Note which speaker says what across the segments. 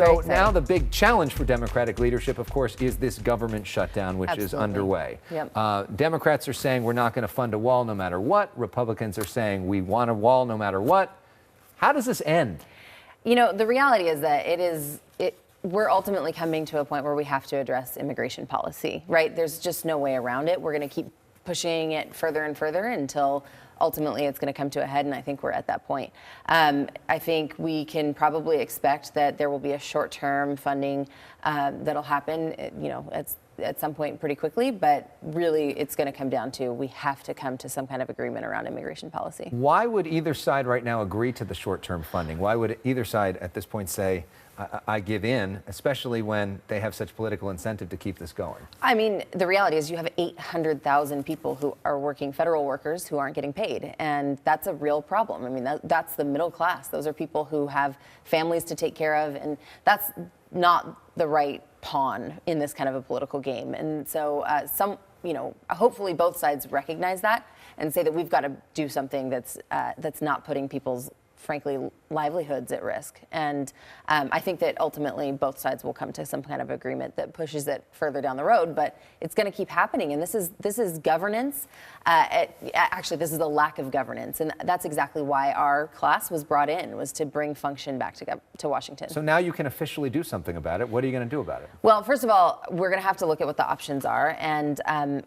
Speaker 1: So now the big challenge for Democratic leadership, of course, is this government shutdown, which is underway.
Speaker 2: Yep.
Speaker 1: Democrats are saying we're not going to fund a wall no matter what. Republicans are saying we want a wall no matter what. How does this end?
Speaker 2: You know, the reality is that we're ultimately coming to a point where we have to address immigration policy, right? There's just no way around it. We're going to keep pushing it further and further until ultimately it's going to come to a head, and I think we're at that point. I think we can probably expect that there will be a short-term funding that'll happen, at some point pretty quickly, but really it's going to come down to we have to come to some kind of agreement around immigration policy.
Speaker 1: Why would either side right now agree to the short-term funding? Why would either side at this point say, I give in, especially when they have such political incentive to keep this going?
Speaker 2: I mean, the reality is you have 800,000 people who are working, federal workers, who aren't getting paid. And that's a real problem. I mean, that's the middle class. Those are people who have families to take care of. And that's not the right pawn in this kind of a political game. And so hopefully both sides recognize that and say that we've got to do something that's not putting people's, frankly, livelihoods at risk. And I think that ultimately both sides will come to some kind of agreement that pushes it further down the road, but it's going to keep happening. And this is governance. Actually, this is a lack of governance. And that's exactly why our class was brought in, was to bring function back to Washington.
Speaker 1: So now you can officially do something about it. What are you going to do about it?
Speaker 2: Well, first of all, we're going to have to look at what the options are. And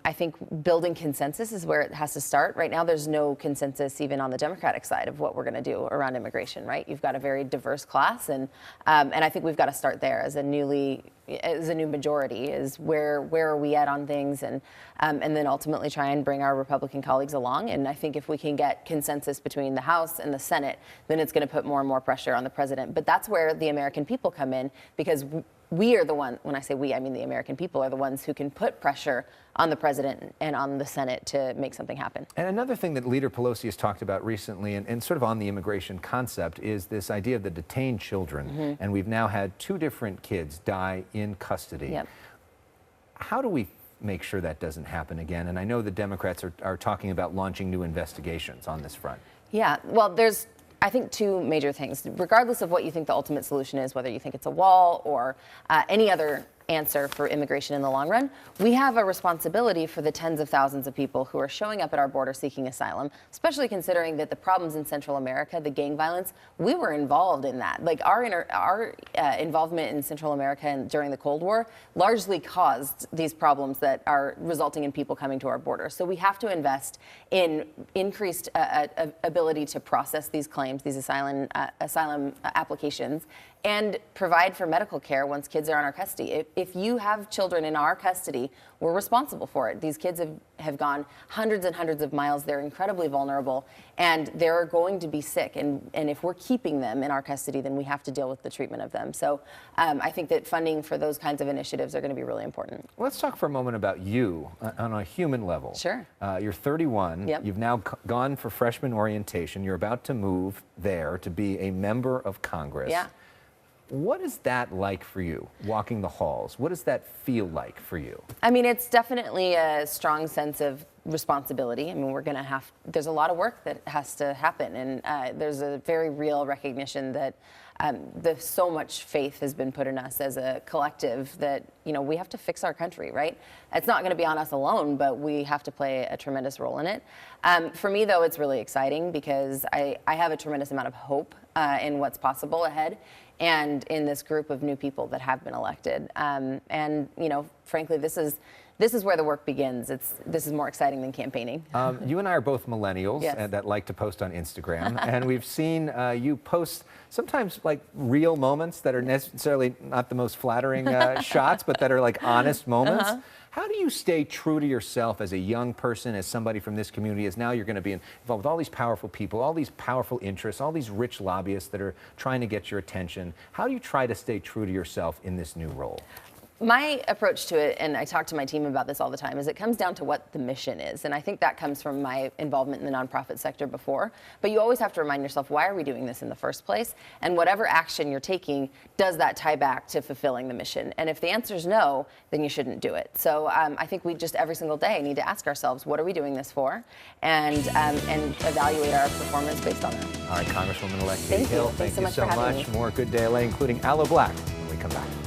Speaker 2: I think building consensus is where it has to start. Right now, there's no consensus even on the Democratic side of what we're going to do around immigration, right? You've got a very diverse class, and I think we've got to start there as a new majority. Is where are we at on things, and then ultimately try and bring our Republican colleagues along. And I think if we can get consensus between the House and the Senate, then it's going to put more and more pressure on the president. But that's where the American people come in, because we are the one, when I say we, I mean the American people are the ones who can put pressure on the president and on the Senate to make something happen.
Speaker 1: And another thing that Leader Pelosi has talked about recently, and sort of on the immigration concept, is this idea of the detained children. Mm-hmm. And we've now had 2 different kids die in custody.
Speaker 2: Yep.
Speaker 1: How do we make sure that doesn't happen again? And I know the Democrats are talking about launching new investigations on this front.
Speaker 2: Yeah, well, there's, I think, 2 major things. Regardless of what you think the ultimate solution is, whether you think it's a wall or any other answer for immigration in the long run, we have a responsibility for the tens of thousands of people who are showing up at our border seeking asylum, especially considering that the problems in Central America, the gang violence, we were involved in that. Like our involvement in Central America and during the Cold War largely caused these problems that are resulting in people coming to our border. So we have to invest in increased ability to process these claims, these asylum applications, and provide for medical care once kids are in our custody. If you have children in our custody, we're responsible for it. These kids have gone hundreds and hundreds of miles. They're incredibly vulnerable, and they're going to be sick. And if we're keeping them in our custody, then we have to deal with the treatment of them. So I think that funding for those kinds of initiatives are going to be really important.
Speaker 1: Let's talk for a moment about you on a human level.
Speaker 2: Sure.
Speaker 1: You're 31.
Speaker 2: Yep.
Speaker 1: You've now gone for freshman orientation. You're about to move there to be a member of Congress.
Speaker 2: Yeah.
Speaker 1: What is that like for you, walking the halls? What does that feel like for you?
Speaker 2: I mean, it's definitely a strong sense of responsibility. I mean, there's a lot of work that has to happen. And there's a very real recognition that so much faith has been put in us as a collective that, we have to fix our country, right? It's not going to be on us alone, but we have to play a tremendous role in it. For me, though, it's really exciting because I have a tremendous amount of hope in what's possible ahead, and in this group of new people that have been elected. And frankly, this is where the work begins. This is more exciting than campaigning.
Speaker 1: You and I are both millennials.
Speaker 2: Yes.
Speaker 1: That like to post on Instagram. And we've seen you post sometimes like real moments that are necessarily not the most flattering shots, but that are like honest moments. Uh-huh. How do you stay true to yourself as a young person, as somebody from this community, as now you're going to be involved with all these powerful people, all these powerful interests, all these rich lobbyists that are trying to get your attention? How do you try to stay true to yourself in this new role?
Speaker 2: My approach to it, and I talk to my team about this all the time, is it comes down to what the mission is. And I think that comes from my involvement in the nonprofit sector before. But you always have to remind yourself, why are we doing this in the first place? And whatever action you're taking, does that tie back to fulfilling the mission? And if the answer is no, then you shouldn't do it. So I think we just every single day need to ask ourselves, what are we doing this for? And evaluate our performance based on that.
Speaker 1: All right, Congresswoman-elect
Speaker 2: Thank
Speaker 1: Hill,
Speaker 2: you.
Speaker 1: thank
Speaker 2: Thanks so
Speaker 1: you
Speaker 2: much
Speaker 1: so
Speaker 2: for having
Speaker 1: much.
Speaker 2: me.
Speaker 1: More Good Day L.A., including Aloe Black. we come back.